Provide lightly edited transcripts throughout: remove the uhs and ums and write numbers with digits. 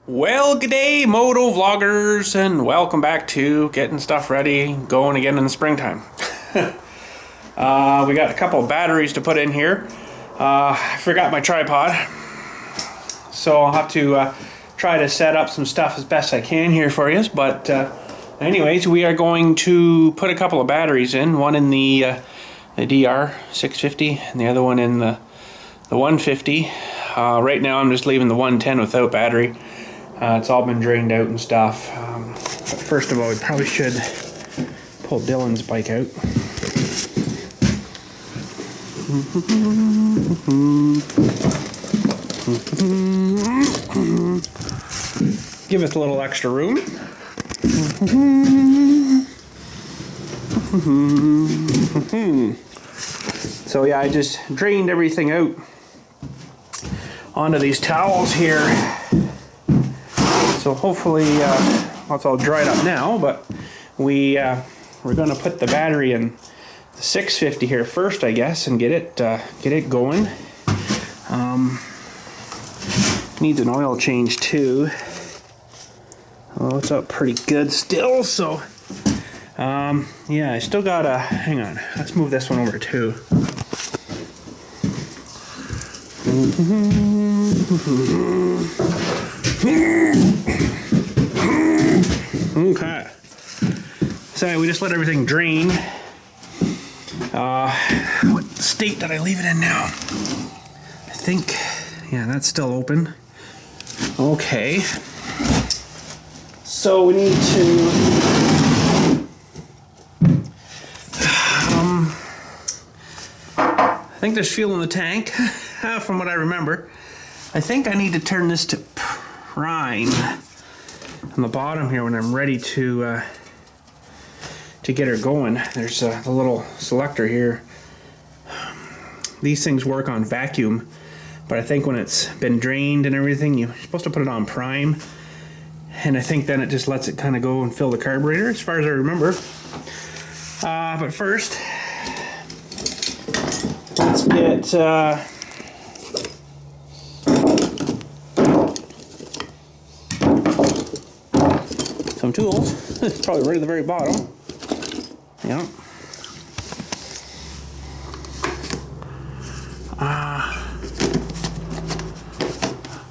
Well, g'day moto vloggers, and welcome back to getting stuff ready, going again in the springtime. We got a couple of batteries to put in here. I forgot my tripod, so I'll have to try to set up some stuff as best I can here for you. But anyways, we are going to put a couple of batteries in, one in the dr650 and the other one in the 150. Right now I'm just leaving the 110 without battery. It's all been drained out and stuff. But first of all, we probably should pull Dylan's bike out. Give us a little extra room. So yeah, I just drained everything out onto these towels here. So hopefully, well, it's all dried up now, but we're going to put the battery in the 650 here first, I guess, and get it going. Needs an oil change too. Oh, it's up pretty good still. So yeah, I still gotta hang on. Let's move this one over too. Okay. So we just let everything drain. What state did I leave it in now? I think, yeah, that's still open. Okay. So we need to I think there's fuel in the tank from what I remember. I think I need to turn this to prime on the bottom here when I'm ready to get her going. There's the little selector here. These things work on vacuum, but I think when it's been drained and everything, you're supposed to put it on prime, and I think then it just lets it kind of go and fill the carburetor, as far as I remember. But first, let's get some tools. It's probably right at the very bottom. Yeah.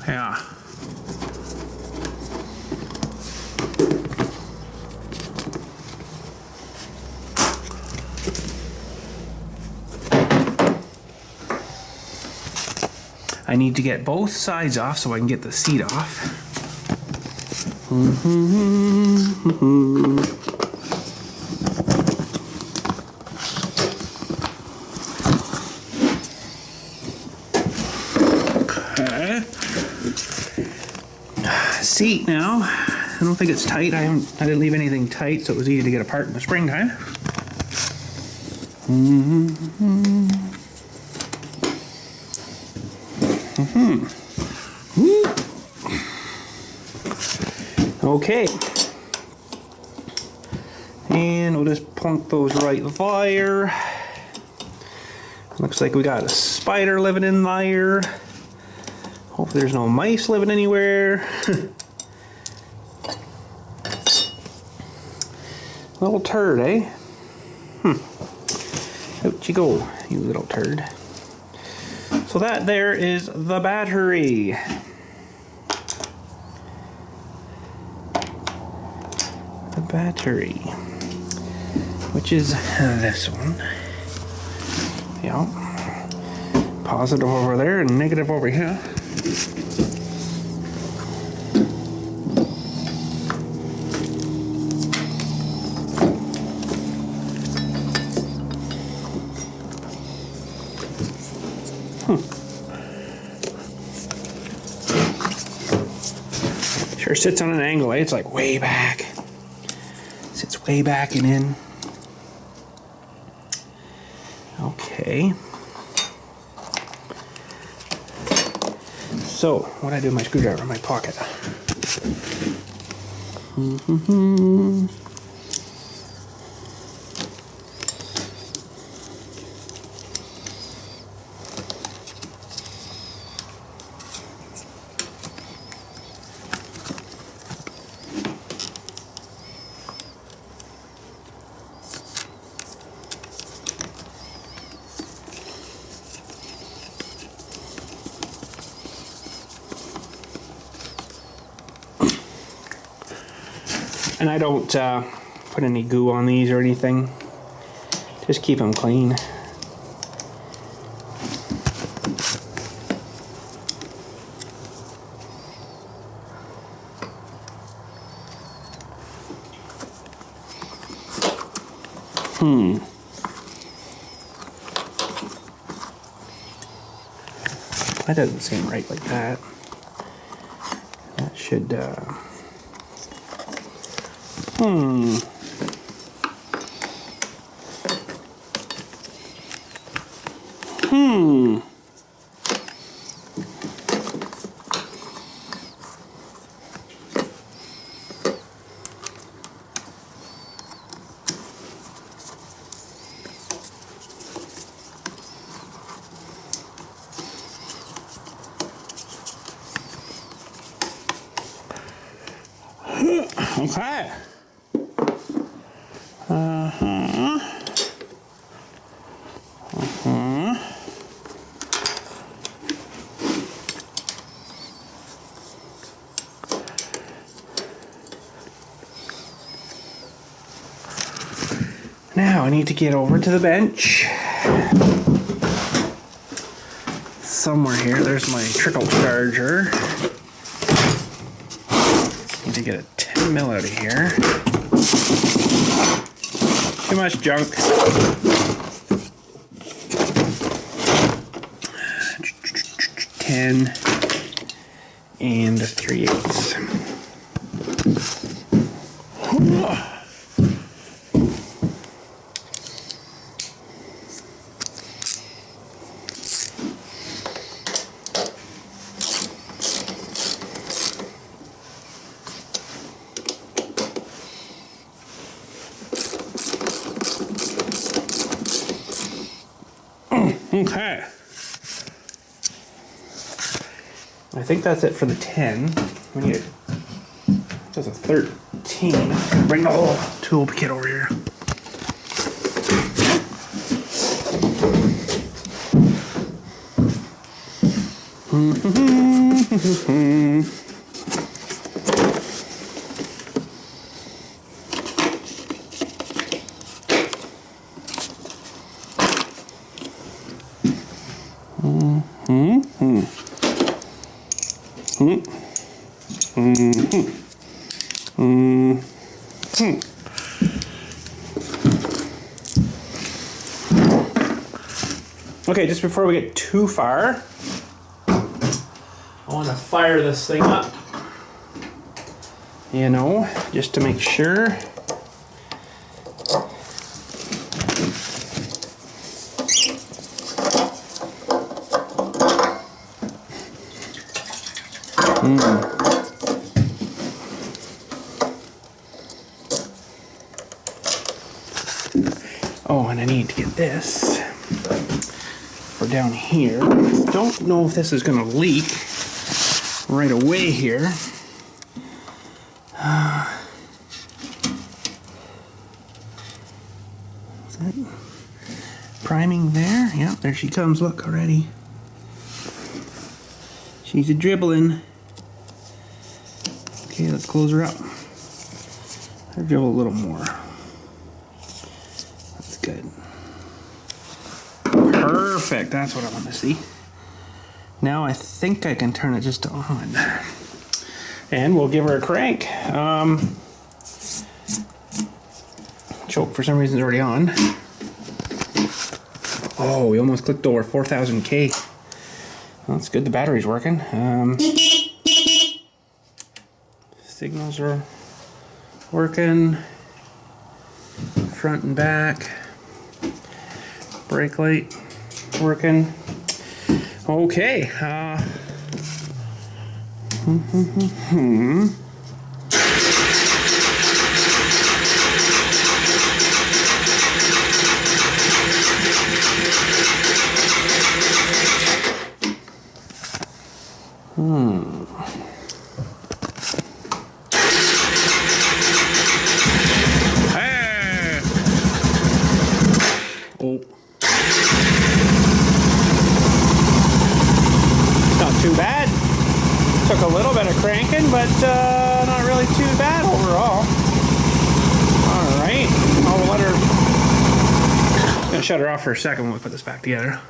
Yeah. I need to get both sides off so I can get the seat off. Okay. Seat now. I don't think it's tight. I didn't leave anything tight, so it was easy to get apart in the springtime. Okay, and we'll just plunk those right there. Looks like we got a spider living in there. Hopefully there's no mice living anywhere. Little turd, eh? Out you go, you little turd. So that there is the battery. The battery, which is this one. Yeah. Positive over there and negative over here. Sure sits on an angle, eh? It's like way back. Sits way back and in. Okay. So, what did I do with my screwdriver in my pocket? And I don't put any goo on these or anything. Just keep them clean. That doesn't seem right like that. That should, okay. Now I need to get over to the bench. Somewhere here, there's my trickle charger. Need to get a 10 mil out of here. Too much junk. 10 and 3/8. Okay. I think that's it for the 10. We need that's a 13. Bring the whole tool kit over here. Okay, just before we get too far, I want to fire this thing up, you know, just to make sure. Oh, and I need to get this for down here. Don't know if this is going to leak right away here. Is that priming there? Yep, there she comes. Look already. She's a dribbling. Okay, let's close her up. I'll dribble a little more. That's good. Perfect, that's what I want to see. Now I think I can turn it just on. And we'll give her a crank. Choke for some reason is already on. Oh, we almost clicked over 4,000 K. Well, that's good, the battery's working. Signals are working. Front and back. Brake light working. Okay. Oh. Not too bad. Took a little bit of cranking, but not really too bad overall. Gonna shut her off for a second when we put this back together.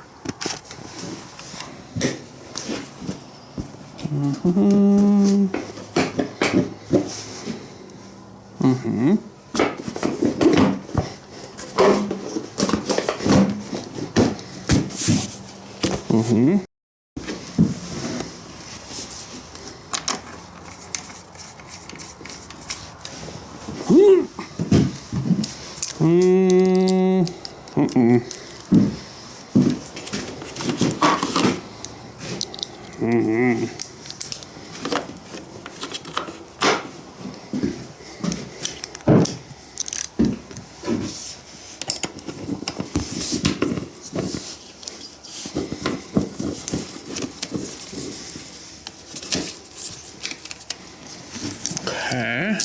Okay.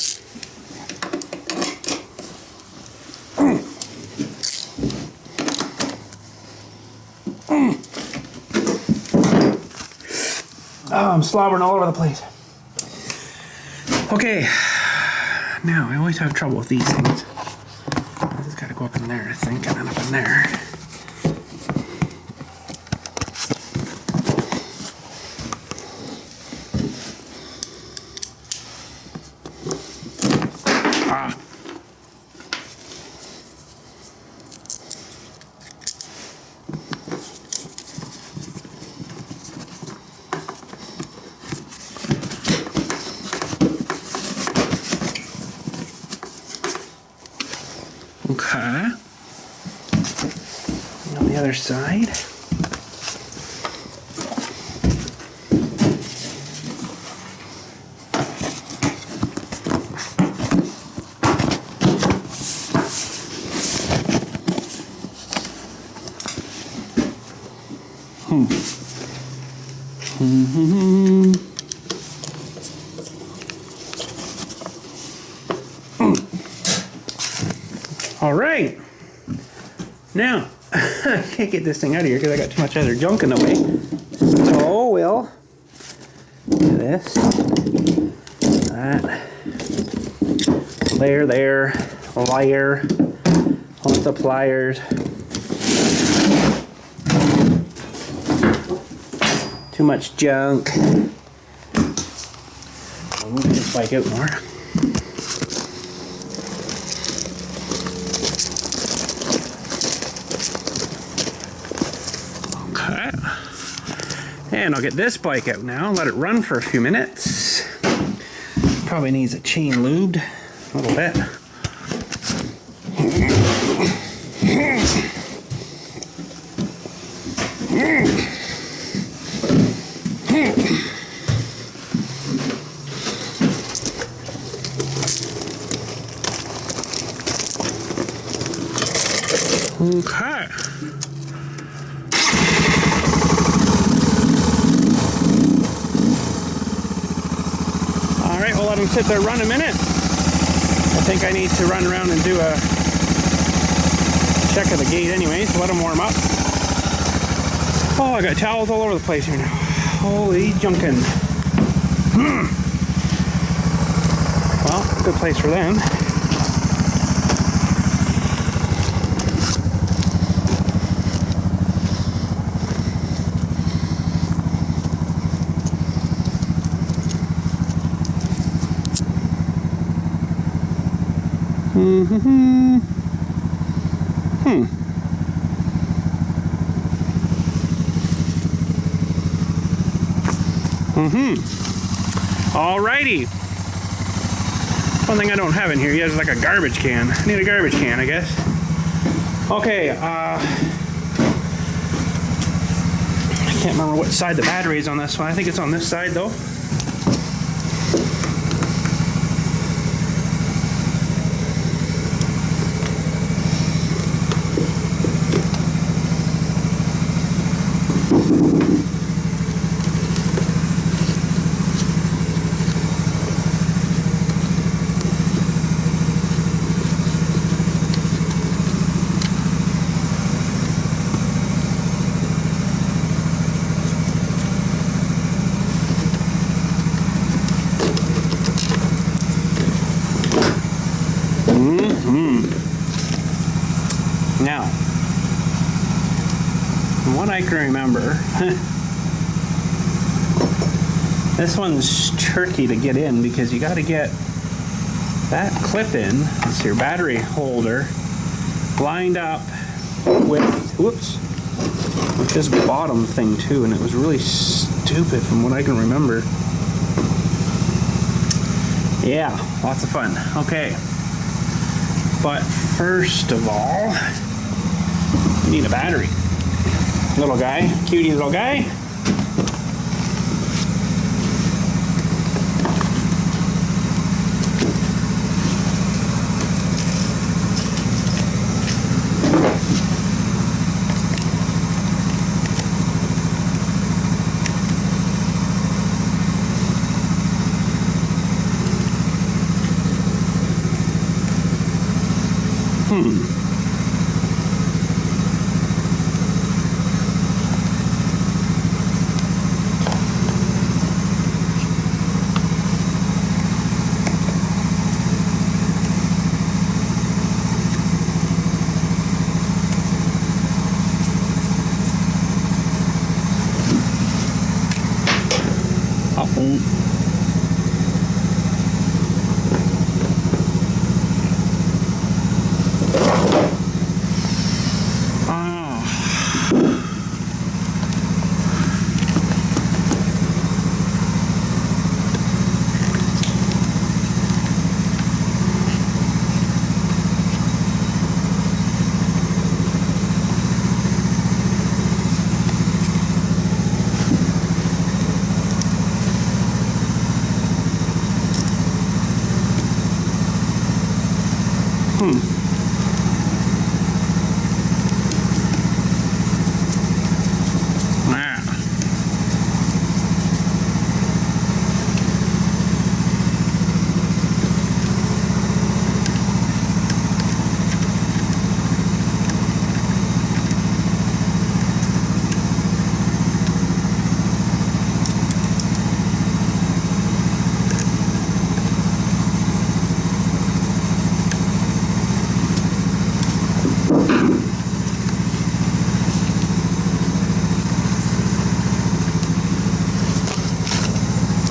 Oh, I'm slobbering all over the place. Okay, now I always have trouble with these things. I just gotta go up in there, I think, and then up in there. Ah. Okay. And on the other side. All right. Now, I can't get this thing out of here because I got too much other junk in the way. So we'll do this, that, layer there, layer, multipliers. Too much junk. I'll move this bike out more. Okay. And I'll get this bike out now, let it run for a few minutes. Probably needs a chain lubed a little bit. Okay. All right, we'll let them sit there, run a minute. I think I need to run around and do a check of the gate anyway, so let them warm up. Oh, I got towels all over the place here now. Holy junkin'. Well, good place for them. Alrighty. One thing I don't have in here, he has like a garbage can. I need a garbage can, I guess. Okay, I can't remember what side the battery is on this one. I think it's on this side though. Now, I can remember. This one's tricky to get in because you got to get that clip in. It's your battery holder lined up with, whoops, with this bottom thing too, and it was really stupid from what I can remember. Yeah, lots of fun. Okay, but first of all, we need a battery. Little guy, cutie little guy.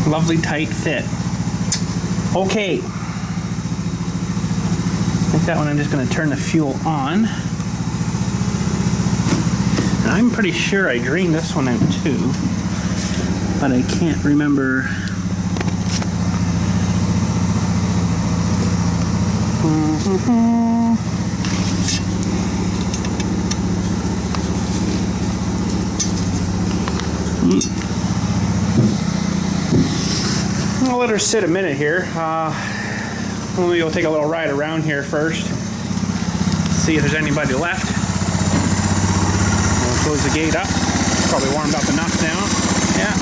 Lovely tight fit. Okay. I think that one I'm just going to turn the fuel on. And I'm pretty sure I drained this one out too, but I can't remember. I'll let her sit a minute here. Maybe we'll take a little ride around here first. See if there's anybody left. We'll close the gate up. Probably warmed up enough now. Yeah.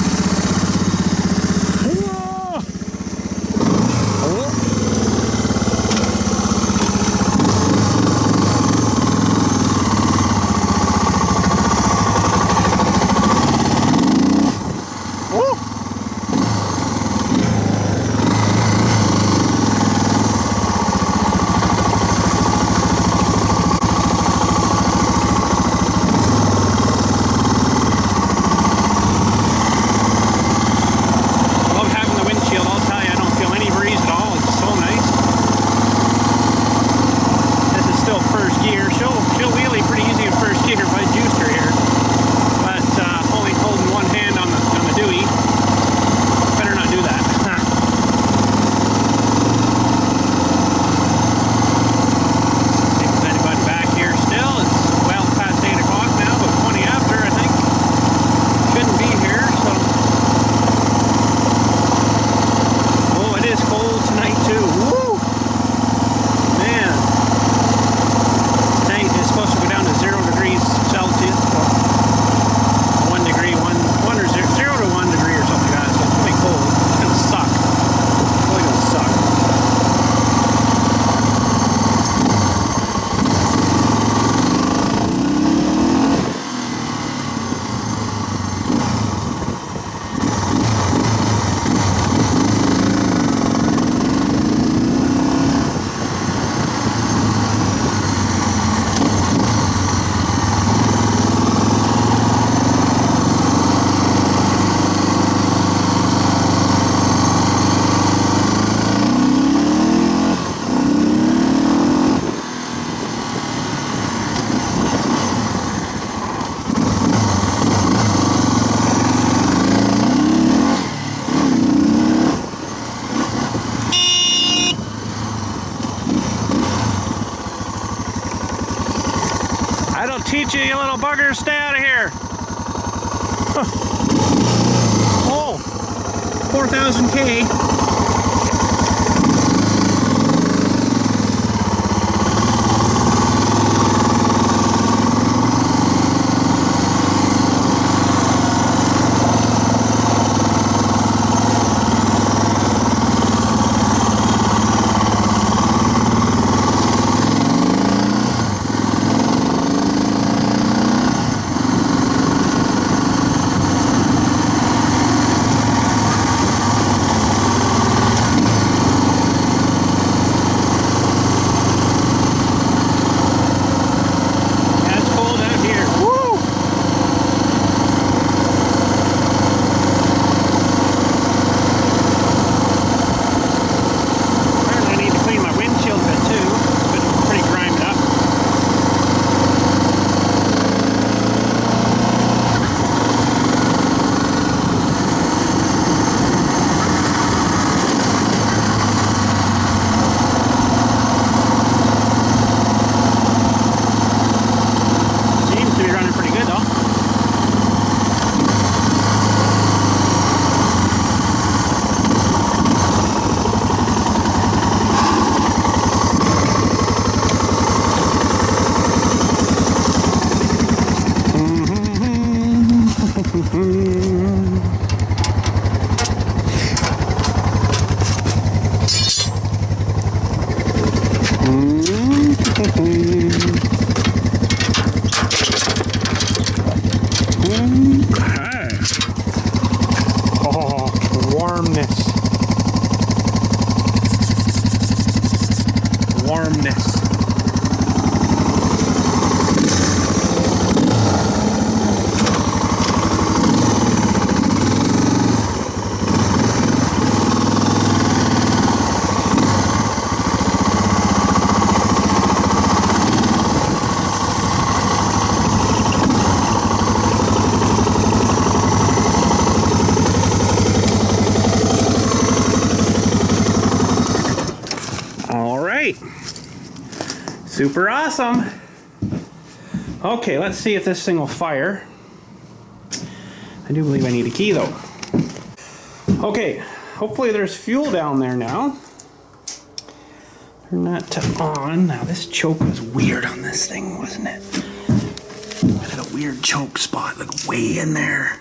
That'll teach you, you little buggers. Stay out of here. Huh. Oh, 4,000 K. Warmness. Super awesome. Okay, let's see if this thing will fire. I do believe I need a key though. Okay, hopefully there's fuel down there now. Turn that to on. Now this choke was weird on this thing, wasn't it? It had a weird choke spot, like way in there.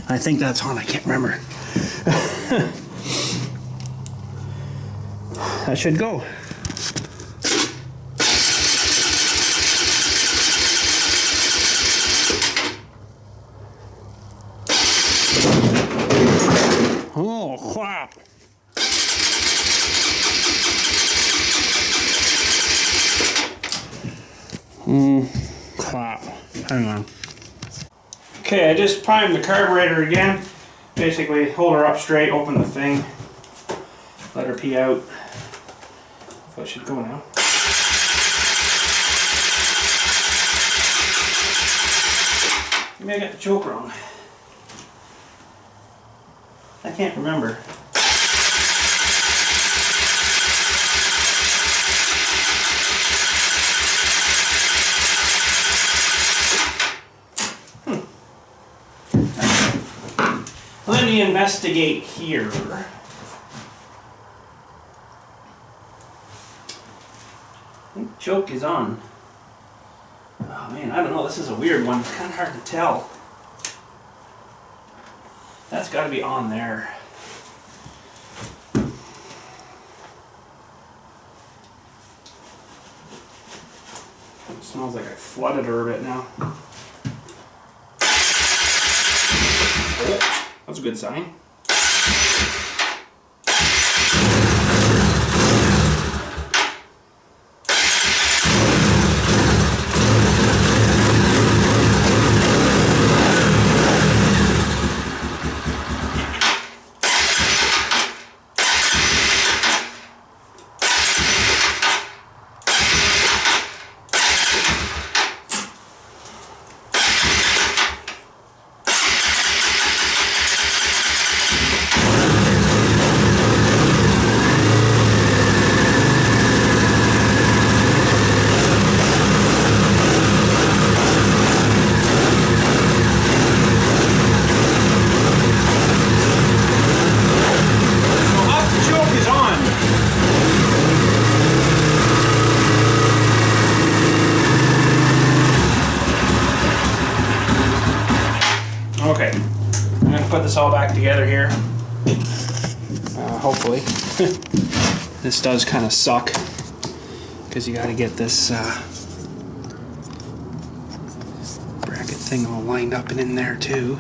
I think that's on, I can't remember. That should go. Oh, crap. Crap. Hang on. Okay, I just primed the carburetor again. Basically, hold her up straight, open the thing, let her pee out. So it should go now. Maybe I got the choke wrong. I can't remember. Let me investigate here. I think choke is on. Oh man, I don't know. This is a weird one. It's kind of hard to tell. That's got to be on there. It smells like I flooded her a bit now. Oh, that's a good sign. put this all back together here. Hopefully. This does kind of suck because you got to get this bracket thing all lined up and in there too.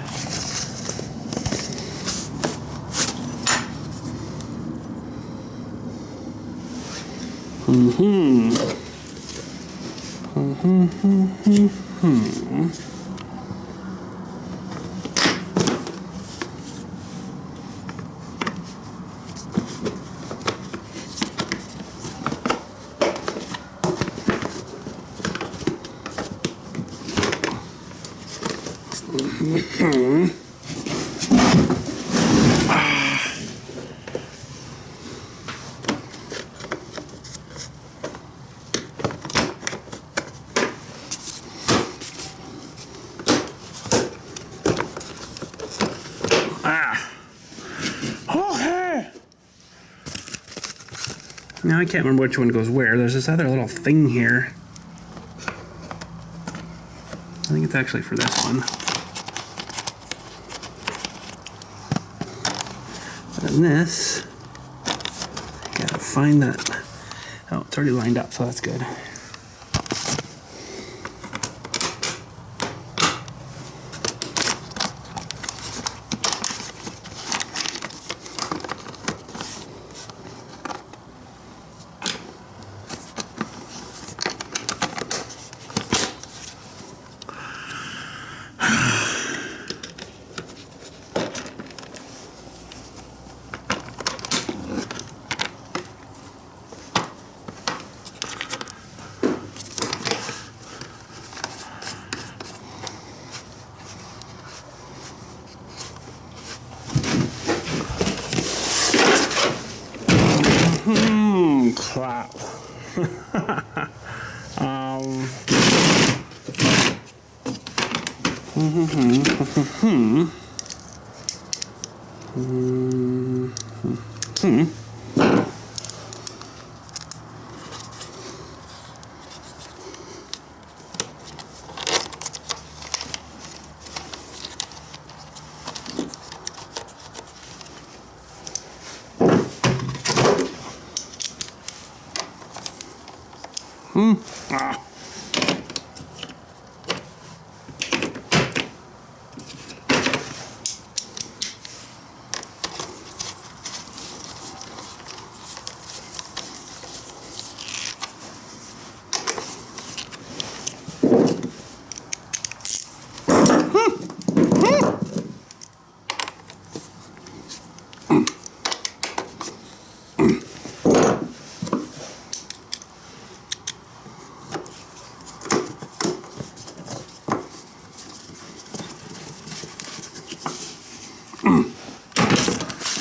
Now I can't remember which one goes where. There's this other little thing here. I think it's actually for this one. But then this, I gotta find that. Oh, it's already lined up, so that's good. Crap.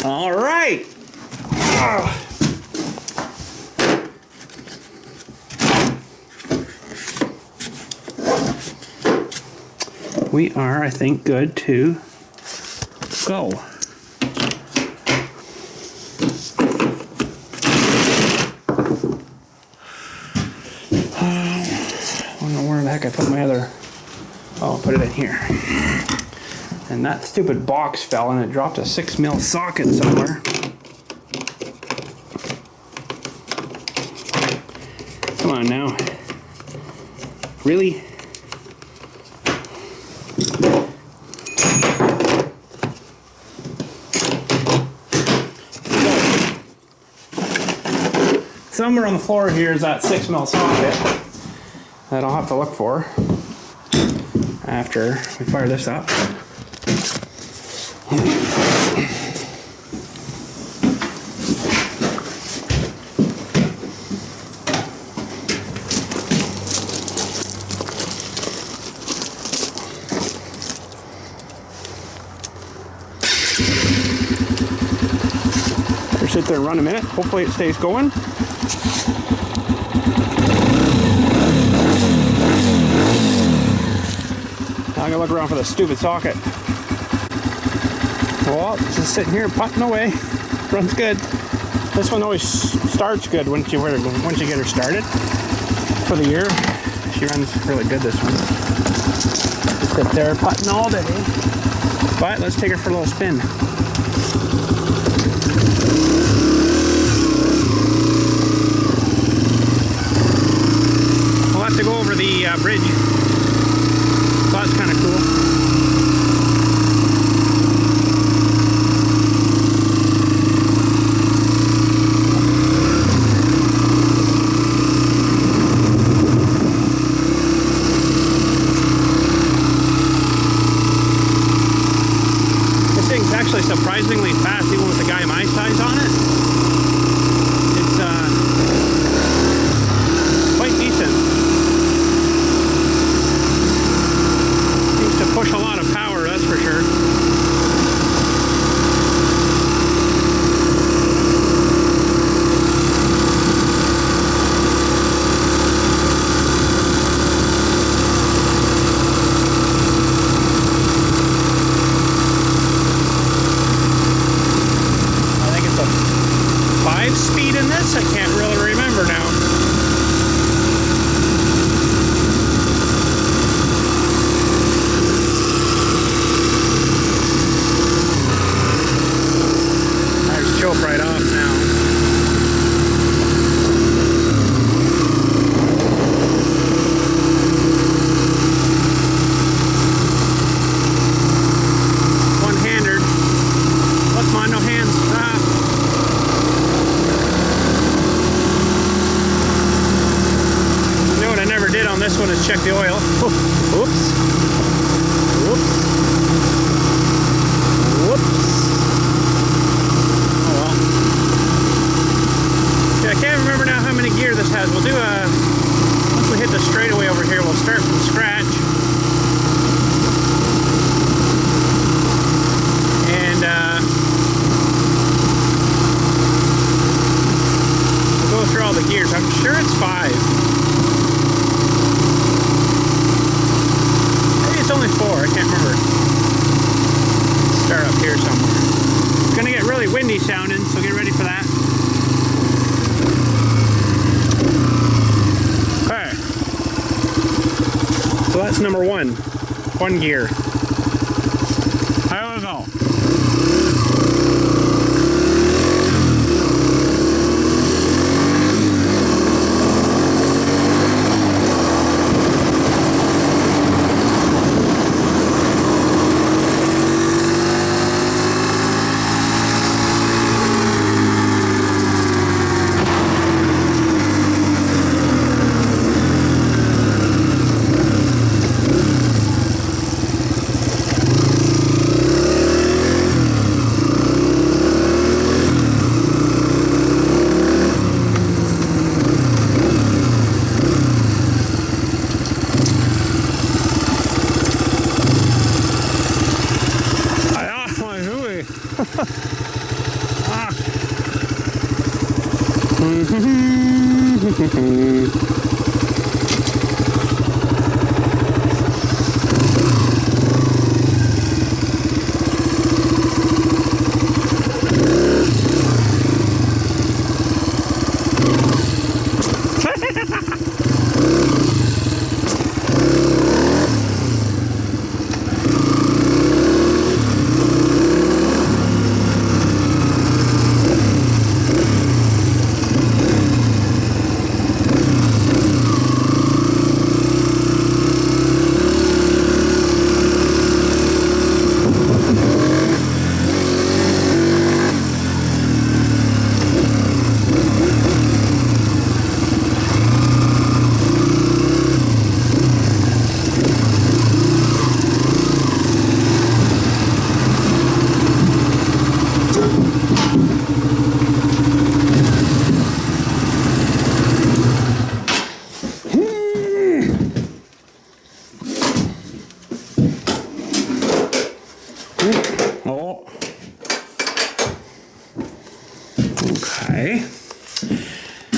All right. We are, I think, good to go. I don't know where the heck I put my other... Oh, I'll put it in here. And that stupid box fell and it dropped a 6mm socket somewhere. Come on now. Really? Somewhere on the floor here is that 6mm socket that I'll have to look for after we fire this up. Sit there and run a minute. Hopefully it stays going. Now I'm gonna look around for the stupid socket. Well, it's just sitting here putting away. Runs good. This one always starts good once you get her started. For the year, she runs really good. This one. Just sit there putting all day. But let's take her for a little spin. We'll have to go over the bridge. So that's kind of cool. Actually surprisingly fast, even with a guy my size on it. It's quite decent. Seems to push a lot of power, that's for sure. Speed in this? I can't really remember now. Tires choke right off now. One-hander. Look, come on, no hands. Did on this one is check the oil. Oops. Whoops. Whoops. Oh well. Yeah, I can't remember now how many gear this has. We'll do once we hit the straightaway over here, we'll start from scratch. And we'll go through all the gears. I'm sure it's 5. It's only 4, I can't remember. Start up here somewhere. It's gonna get really windy sounding, so get ready for that. Okay. So that's number 1. 1 gear. Here we go. Okay.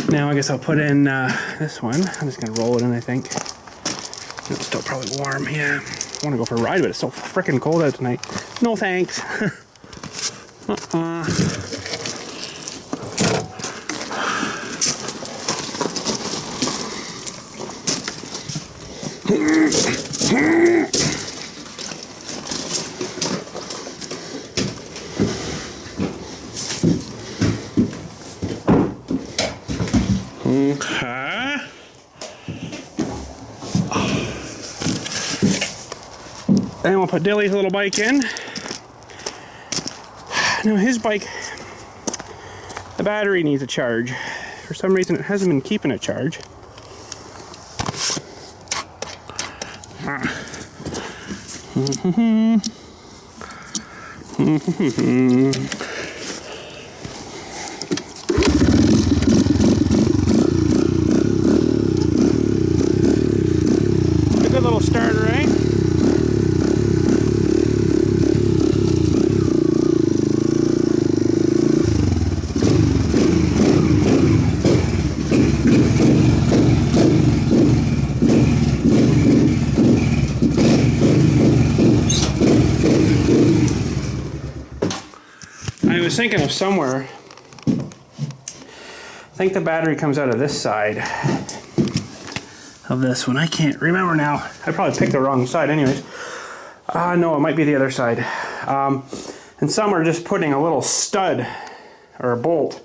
Now I guess I'll put in this one. I'm just gonna roll it in, I think. It's still probably warm, yeah. I wanna go for a ride, but it's so freaking cold out tonight. No thanks. Okay. And we'll put Dilly's little bike in. Now his bike, the battery needs a charge. For some reason it hasn't been keeping a charge. A good little starter, eh? I was thinking of somewhere. I think the battery comes out of this side of this one. I can't remember now. I probably picked the wrong side anyways. No, it might be the other side. And some are just putting a little stud or a bolt,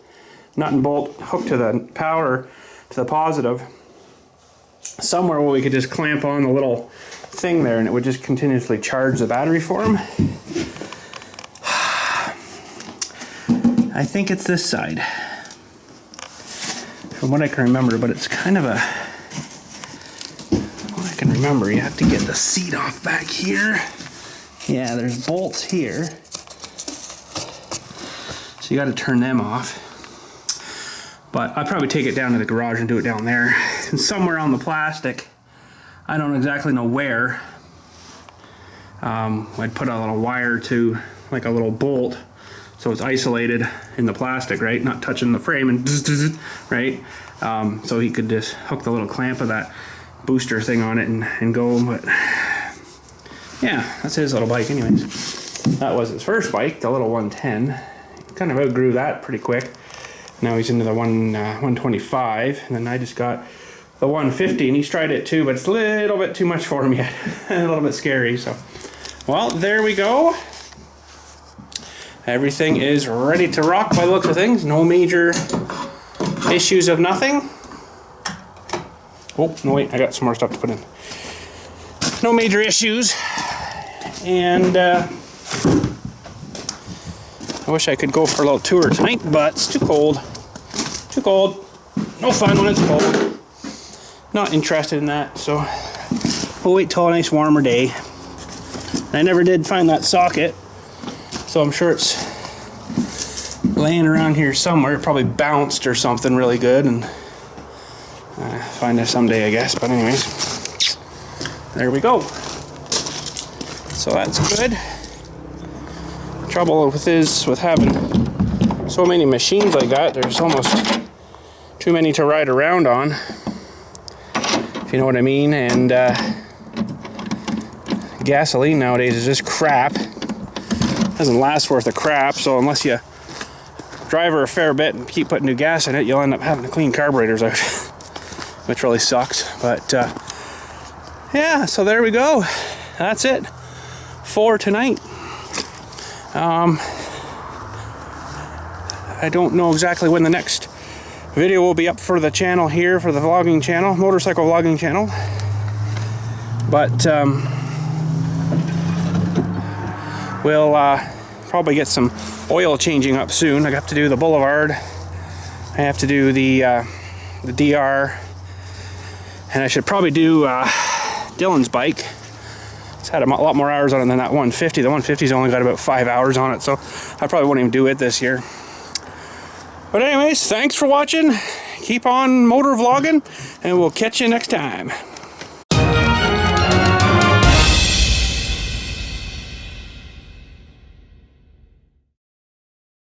nut and bolt hooked to the power, to the positive. Somewhere where we could just clamp on the little thing there and it would just continuously charge the battery for him. I think it's this side, from what I can remember, but it's kind of a, what I can remember, you have to get the seat off back here. Yeah, there's bolts here, so you got to turn them off. But I'll probably take it down to the garage and do it down there. And somewhere on the plastic, I don't exactly know where, I'd put a little wire to, like a little bolt, so it's isolated in the plastic, right? Not touching the frame and right? So he could just hook the little clamp of that booster thing on it and go, but yeah, that's his little bike anyways. That was his first bike, the little 110. Kind of outgrew that pretty quick. Now he's into the 125, and then I just got the 150, and he's tried it too, but it's a little bit too much for him yet. A little bit scary, so. Well, there we go. Everything is ready to rock by the looks of things. No major issues of nothing. Oh, no wait, I got some more stuff to put in. No major issues. And I wish I could go for a little tour tonight, but it's too cold. Too cold. No fun when it's cold. Not interested in that, so we'll wait till a nice warmer day. I never did find that socket, so I'm sure it's laying around here somewhere. It probably bounced or something really good, and find it someday, I guess. But anyways, there we go. So that's good. Trouble with having so many machines like that, there's almost too many to ride around on, if you know what I mean. And gasoline nowadays is just crap. Doesn't last worth a crap, so unless you drive her a fair bit and keep putting new gas in it, you'll end up having to clean carburetors out, which really sucks. But yeah, so there we go. That's it for tonight. I don't know exactly when the next video will be up for the channel here, for the vlogging channel, motorcycle vlogging channel. But we'll probably get some oil changing up soon. I have to do the Boulevard. I have to do the DR. And I should probably do Dylan's bike. It's had a lot more hours on it than that 150. The 150's only got about 5 hours on it, so I probably won't even do it this year. But anyways, thanks for watching. Keep on motor vlogging, and we'll catch you next time.